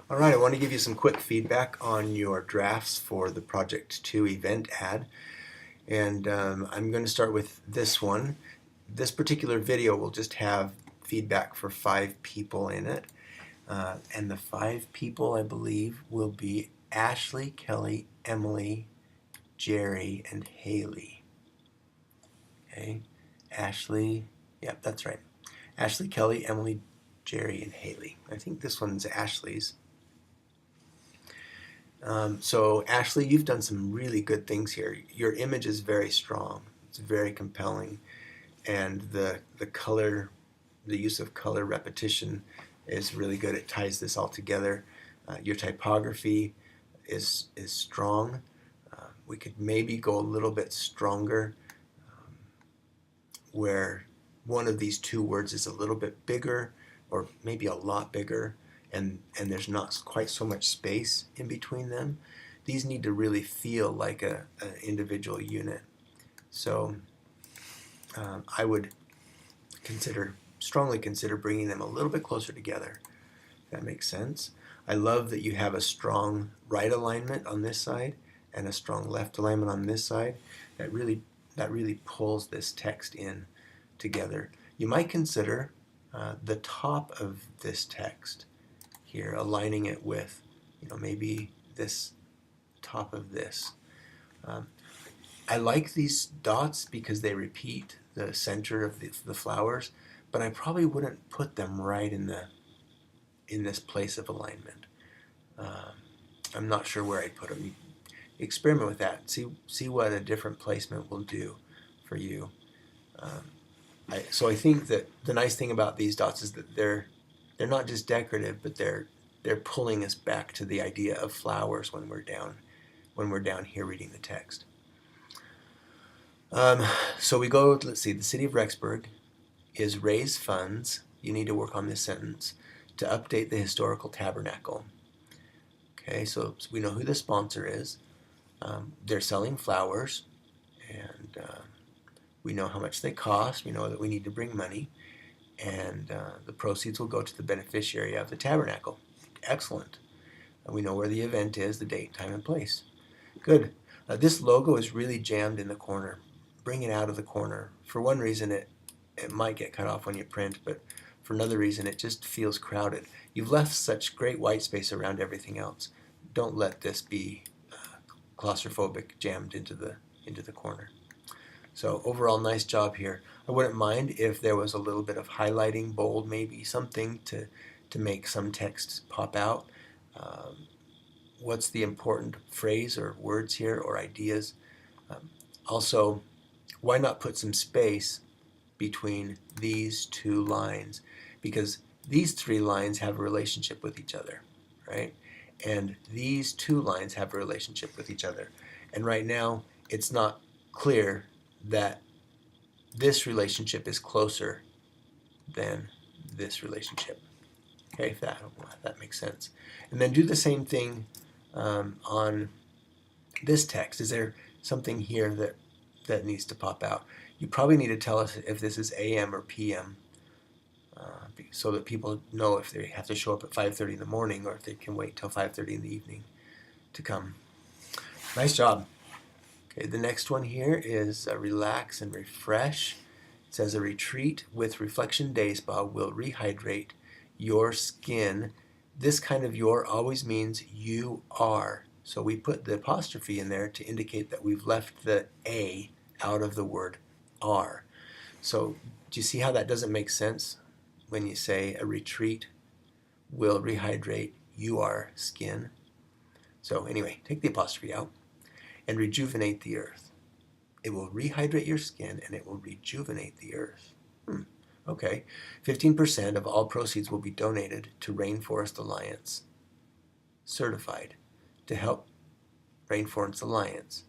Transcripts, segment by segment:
All right, I want to give you some quick feedback on your drafts for the Project 2 event ad. And I'm going to start with this one. This particular video will just have feedback for 5 people in it. And the 5 people, I believe, will be Ashley, Kelly, Emily, Jeri, and Haley. Okay, Ashley, yep, that's right. Ashley, Kelly, Emily, Jeri, and Haley. I think this one's Ashley's. So Ashley, you've done some really good things here. Your image is very strong. It's very compelling, and the color, the use of color repetition is really good. It ties this all together. Your typography is strong. We could maybe go a little bit stronger, where one of these 2 words is a little bit bigger, or maybe a lot bigger, and there's not quite so much space in between them. These need to really feel like an individual unit. So I would strongly consider bringing them a little bit closer together. If that makes sense. I love that you have a strong right alignment on this side and a strong left alignment on this side. That really pulls this text in together. You might consider the top of this text here, aligning it with, maybe this top of this. I like these dots because they repeat the center of the flowers, but I probably wouldn't put them right in this place of alignment. I'm not sure where I'd put them. Experiment with that. See what a different placement will do for you. So I think that the nice thing about these dots is that they're not just decorative, but they're pulling us back to the idea of flowers when we're down here reading the text. So we go. Let's see. The city of Rexburg is raise funds. You need to work on this sentence to update the historical tabernacle. Okay, so we know who the sponsor is. They're selling flowers, and we know how much they cost. We know that we need to bring money, and the proceeds will go to the beneficiary of the tabernacle. Excellent. We know where the event is, the date, time, and place. Good. This logo is really jammed in the corner. Bring it out of the corner. For one reason, it might get cut off when you print, but for another reason, it just feels crowded. You've left such great white space around everything else. Don't let this be claustrophobic, jammed into the corner. So overall, nice job here. I wouldn't mind if there was a little bit of highlighting, bold, maybe something to make some text pop out. What's the important phrase or words here or ideas? Also, why not put some space between these 2 lines? Because these 3 lines have a relationship with each other, right? And these 2 lines have a relationship with each other. And right now, it's not clear that this relationship is closer than this relationship. Okay, if that makes sense. And then do the same thing on this text. Is there something here that needs to pop out? You probably need to tell us if this is AM or PM, so that people know if they have to show up at 5:30 in the morning or if they can wait till 5:30 in the evening to come. Nice job. Okay, the next one here is relax and refresh. It says a retreat with Reflection Day Spa will rehydrate your skin. This kind of your always means you are. So we put the apostrophe in there to indicate that we've left the A out of the word are. So do you see how that doesn't make sense when you say a retreat will rehydrate your skin? So anyway, take the apostrophe out and rejuvenate the earth. It will rehydrate your skin and it will rejuvenate the earth. Okay, 15% of all proceeds will be donated to Rainforest Alliance, certified to help Rainforest Alliance,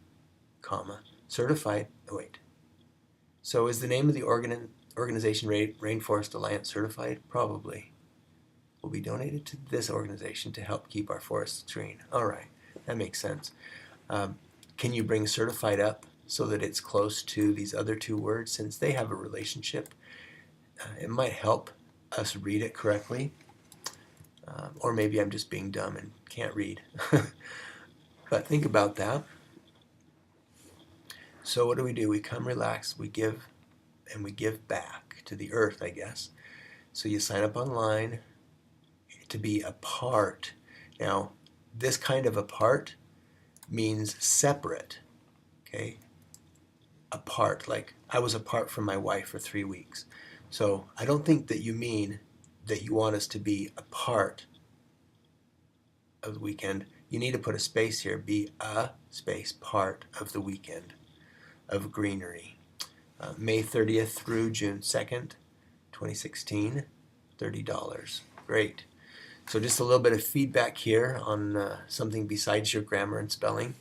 comma, certified, So is the name of the organization Rainforest Alliance certified? Probably. Will be donated to this organization to help keep our forests green. All right, that makes sense. Can you bring certified up so that it's close to these other 2 words? Since they have a relationship, it might help us read it correctly. Or maybe I'm just being dumb and can't read. But think about that. So what do? We come, relax, we give, and we give back to the earth, I guess. So you sign up online to be a part. Now, this kind of apart means separate, okay? Apart, like I was apart from my wife for 3 weeks. So I don't think that you mean that you want us to be a part of the weekend. You need to put a space here, be a space part of the weekend of greenery. May 30th through June 2nd, 2016, $30. Great. So just a little bit of feedback here on something besides your grammar and spelling.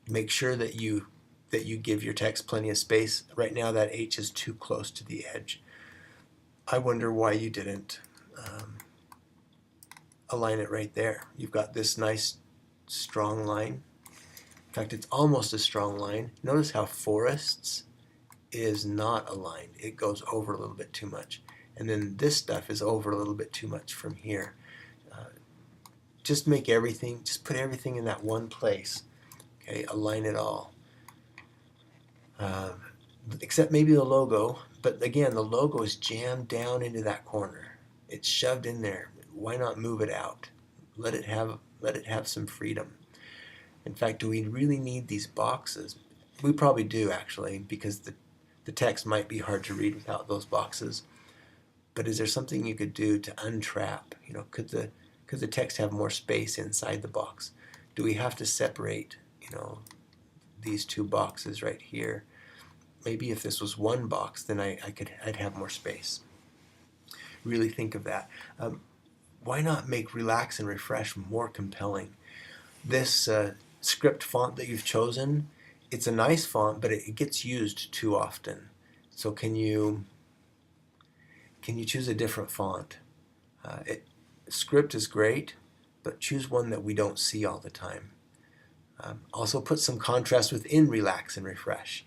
Make sure that you give your text plenty of space. Right now that H is too close to the edge. I wonder why you didn't align it right there. You've got this nice strong line. In fact, it's almost a strong line. Notice how forests is not aligned. It goes over a little bit too much. And then this stuff is over a little bit too much from here. Just make everything, just put everything in that one place. Okay, align it all. Except maybe the logo, but again, the logo is jammed down into that corner. It's shoved in there. Why not move it out? Let it have some freedom. In fact, do we really need these boxes? We probably do, actually, because the text might be hard to read without those boxes. But is there something you could do to untrap? You know, could the text have more space inside the box? Do we have to separate, you know, these two boxes right here? Maybe if this was one box, then I'd have more space. Really think of that. Why not make relax and refresh more compelling? This script font that you've chosen, it's a nice font, but it gets used too often. So can you choose a different font? Script is great, but choose one that we don't see all the time. Also put some contrast within relax and refresh.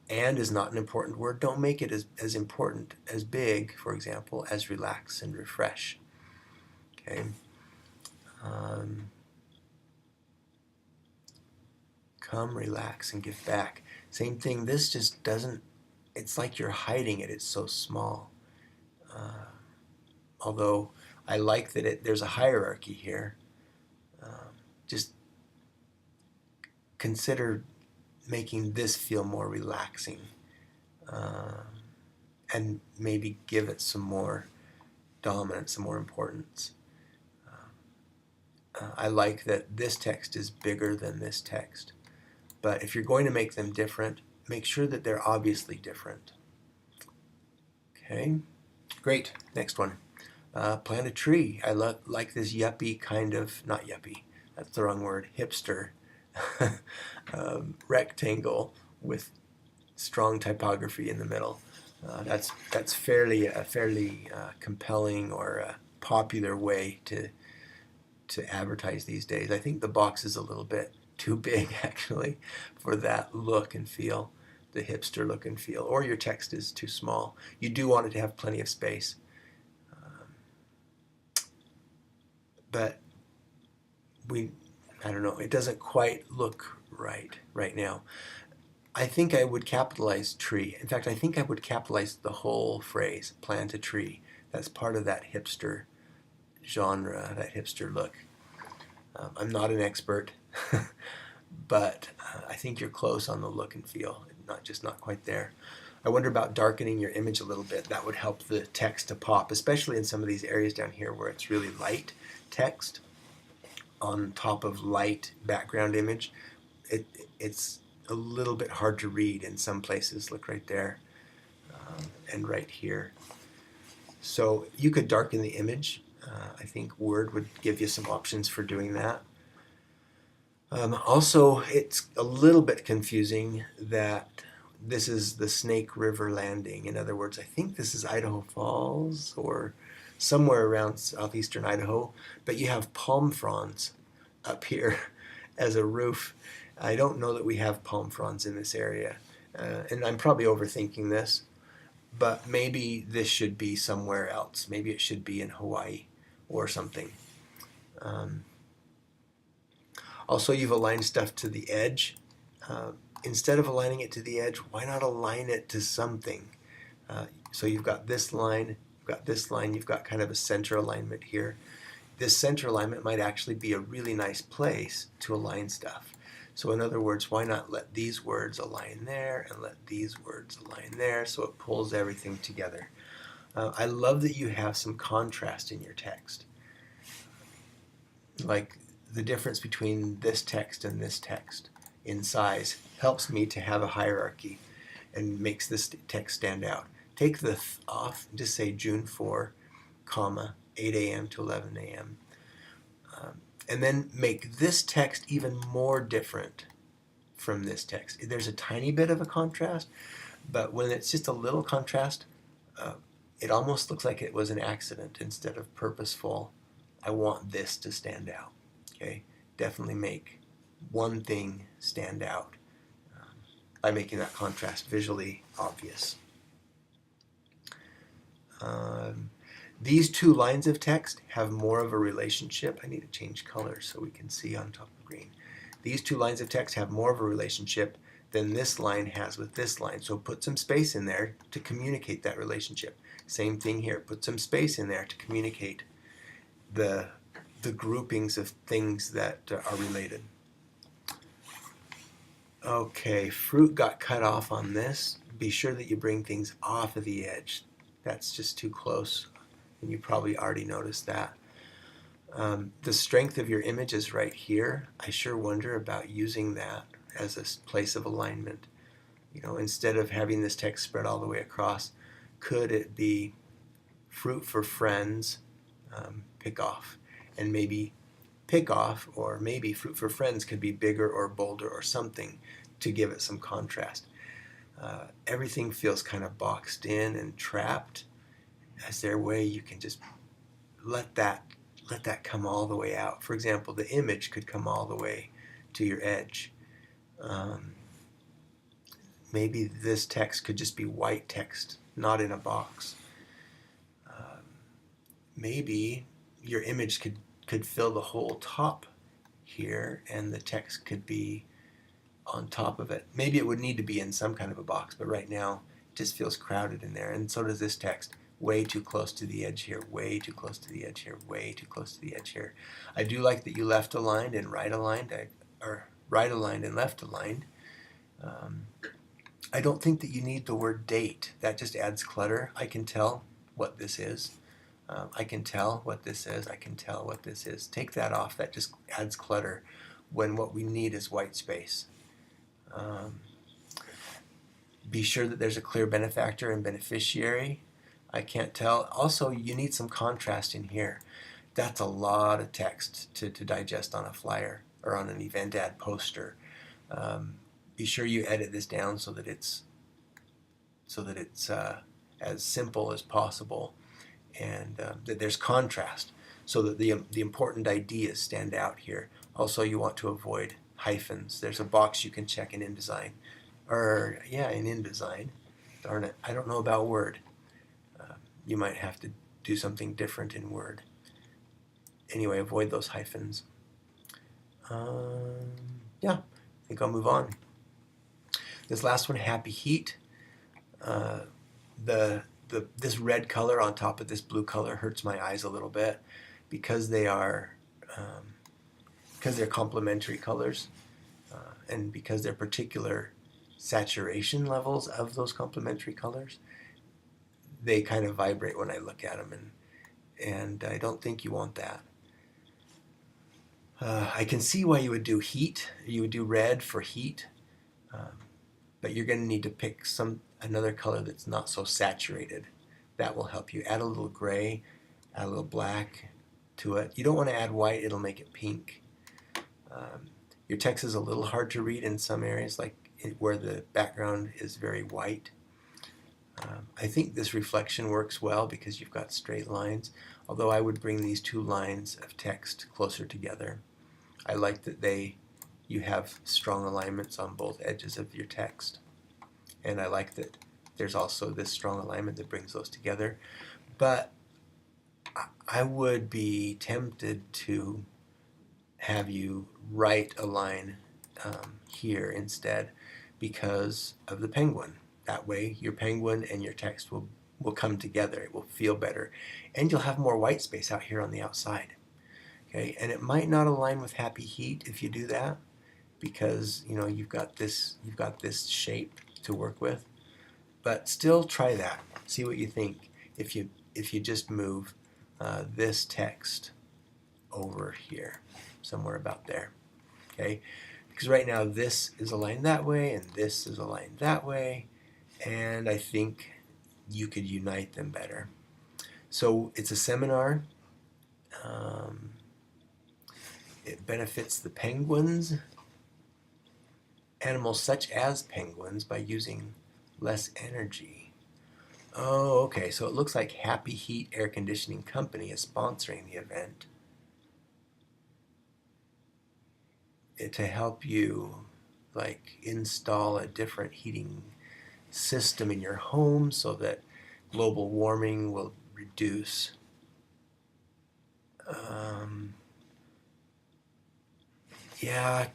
And is not an important word. Don't make it as important, as big, for example, as relax and refresh. Okay. Come, relax, and give back. Same thing. This just doesn't, it's like you're hiding it. It's so small. Although I like that there's a hierarchy here. Just consider making this feel more relaxing, and maybe give it some more dominance, some more importance. I like that this text is bigger than this text, but if you're going to make them different, make sure that they're obviously different. Okay, great. Next one. Plant a tree. I like this yuppie kind of, not yuppie, that's the wrong word, hipster rectangle with strong typography in the middle. That's fairly compelling or a popular way to advertise these days. I think the box is a little bit too big actually for that look and feel, the hipster look and feel, or your text is too small. You do want it to have plenty of space. But I don't know, it doesn't quite look right now. I think I would capitalize tree. In fact, I think I would capitalize the whole phrase, plant a tree. That's part of that hipster genre, that hipster look. I'm not an expert, but I think you're close on the look and feel, not quite there. I wonder about darkening your image a little bit. That would help the text to pop, especially in some of these areas down here where it's really light text on top of light background image. It's a little bit hard to read in some places. Look right there, and right here. So you could darken the image. I think Word would give you some options for doing that. Also, it's a little bit confusing that this is the Snake River Landing. In other words, I think this is Idaho Falls or somewhere around southeastern Idaho, but you have palm fronds up here as a roof. I don't know that we have palm fronds in this area, and I'm probably overthinking this, but maybe this should be somewhere else. Maybe it should be in Hawaii or something. Also, you've aligned stuff to the edge. Instead of aligning it to the edge, why not align it to something? So you've got this line, you've got this line, you've got kind of a center alignment here. This center alignment might actually be a really nice place to align stuff. So in other words, why not let these words align there and let these words align there so it pulls everything together. I love that you have some contrast in your text. Like the difference between this text and this text in size helps me to have a hierarchy and makes this text stand out. Take the off, just say June 4, comma, 8 a.m. to 11 a.m. And then make this text even more different from this text. There's a tiny bit of a contrast, but when it's just a little contrast, it almost looks like it was an accident instead of purposeful. I want this to stand out. Okay, definitely make one thing stand out by making that contrast visually obvious. These two lines of text have more of a relationship. I need to change colors so we can see on top of green. These two lines of text have more of a relationship than this line has with this line. So put some space in there to communicate that relationship. Same thing here. Put some space in there to communicate the groupings of things that are related. Okay, fruit got cut off on this. Be sure that you bring things off of the edge. That's just too close, and you probably already noticed that. The strength of your image is right here. I sure wonder about using that as a place of alignment. You know, instead of having this text spread all the way across, could it be fruit for friends, pick off, and maybe pick off, or maybe fruit for friends could be bigger or bolder or something to give it some contrast. Everything feels kind of boxed in and trapped. Is there a way you can just let that come all the way out? For example, the image could come all the way to your edge. Maybe this text could just be white text, not in a box. Maybe your image could fill the whole top here, and the text could be on top of it. Maybe it would need to be in some kind of a box, but right now it just feels crowded in there, and so does this text. Way too close to the edge here, way too close to the edge here, way too close to the edge here. I do like that you left aligned and right aligned, or right aligned and left aligned. I don't think that you need the word date. That just adds clutter. I can tell what this is. I can tell what this is. I can tell what this is. Take that off. That just adds clutter when what we need is white space. Be sure that there's a clear benefactor and beneficiary. I can't tell. Also, you need some contrast in here. That's a lot of text to digest on a flyer or on an event ad poster. Be sure you edit this down so that it's as simple as possible, and that there's contrast so that the important ideas stand out here. Also, you want to avoid hyphens. There's a box you can check in InDesign, or yeah, in InDesign. Darn it, I don't know about Word. You might have to do something different in Word. Anyway, avoid those hyphens. Yeah, I think I'll move on. This last one, happy heat. This red color on top of this blue color hurts my eyes a little bit because they're complementary colors, and because they're particular saturation levels of those complementary colors. They kind of vibrate when I look at them, and I don't think you want that. I can see why you would do heat. You would do red for heat, but you're going to need to pick another color that's not so saturated. That will help you. Add a little gray, add a little black to it. You don't want to add white. It'll make it pink. Your text is a little hard to read in some areas, like where the background is very white. I think this reflection works well because you've got straight lines, although I would bring these two lines of text closer together. I like that you have strong alignments on both edges of your text, and I like that there's also this strong alignment that brings those together. But I would be tempted to have you write a line here instead because of the penguin. That way your penguin and your text will come together. It will feel better. And you'll have more white space out here on the outside. Okay, and it might not align with happy heat if you do that because you've got this shape to work with. But still try that. See what you think if you just move this text over here, somewhere about there. Okay, because right now this is aligned that way and this is aligned that way, and I think you could unite them better. So it's a seminar. It benefits the penguins, animals such as penguins, by using less energy. Oh, okay, so it looks like Happy Heat Air Conditioning Company is sponsoring the event to help you like install a different heating system in your home so that global warming will reduce. Yeah,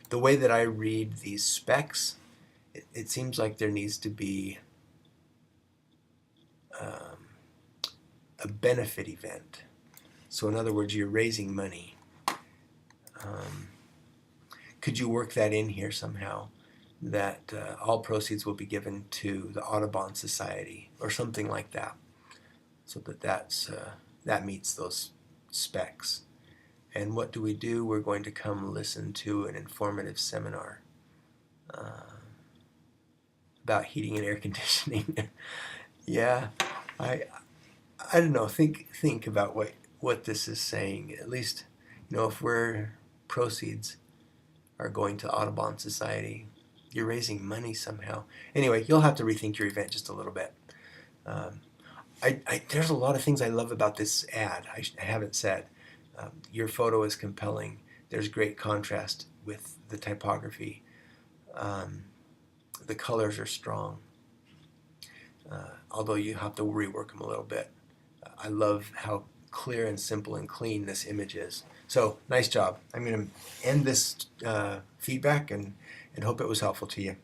the way that I read these specs, it seems like there needs to be a benefit event. So in other words, you're raising money. Could you work that in here somehow? That all proceeds will be given to the Audubon Society or something like that, so that meets those specs. And what do? We're going to come listen to an informative seminar about heating and air conditioning. Yeah, I don't know. Think about what this is saying. At least, if we're proceeds are going to Audubon Society, you're raising money somehow. Anyway, you'll have to rethink your event just a little bit. There's a lot of things I love about this ad. I haven't said. Your photo is compelling. There's great contrast with the typography. The colors are strong, although you have to rework them a little bit. I love how clear and simple and clean this image is. So nice job. I'm going to end this feedback and hope it was helpful to you.